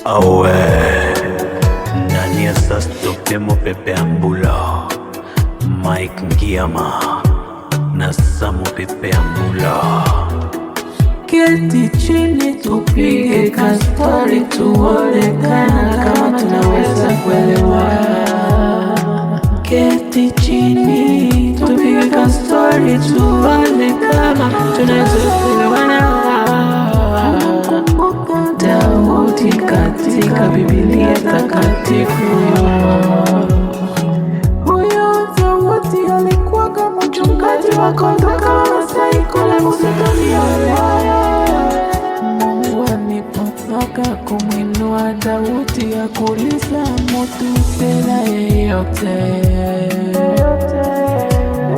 Awe nani asa stope mo pepe ambula Mike Ngiama nasa mo pepe ambula. Keti chini tupige ka story tuonekana kama tunaweza kuelewana. Keti chini tupige ka story tuone kama tunaweza kuelewana. Daudi katika Biblia takatifu, huyo Daudi alikuwa kama mchungaji wa kondoo kama Masai kule Msituni. Mungu alipotaka kumwinua Daudi hakuuliza mtu tena yeyote.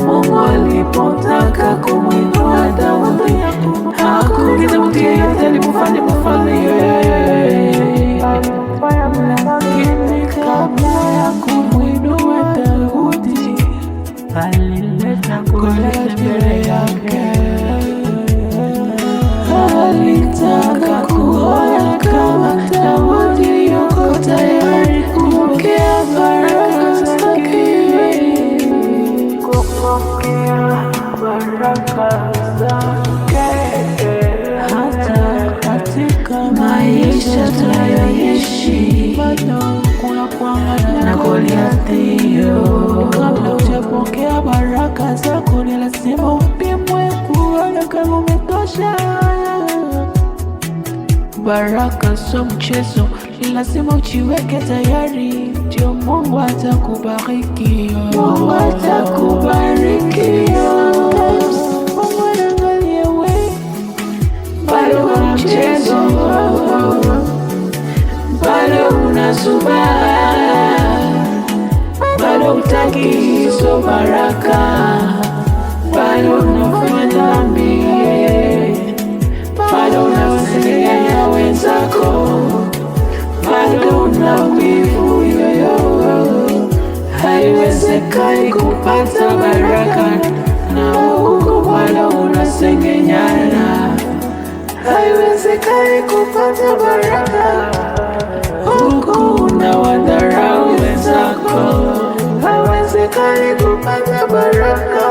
Mungu alipotaka kumwinua Daudi hakuuliza mtu yeyote, alimfanya mfalme. Lakini kabla ya kumwinua Daudi alileta Goliathi mbele yake. Alitaka kuona kama Daudi yuko tayari kupokea baraka zake. Hata katika maisha tunayoishi bado kuna kuangana na Goliathi. Kabla hujapokea baraka zako ni lazima upimwe kuona kama umetosha. Baraka sio mchezo, ni lazima ujiweke tayari, ndio Mungu atakubariki. Mungu atakubariki. Mungu anaangalia wewe, bado una mchezo, bado unasuba, bado hutaki hizo baraka, bado unafanya dhambi, bado unawasengenea wenzako, bado una wivu yoyo. Haiwezekani kupata baraka na huku bado unasengenyana. Haiwezekani kupata baraka huku unawadharau wenzako. Haiwezekani kupata baraka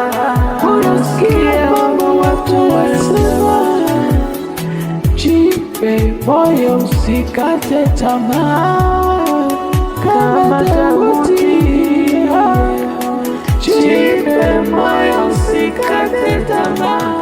unasikia mambo watu wanasema. Jipe moyo, usikate tamaa kama Daudi. Jipe moyo, usikate tamaa.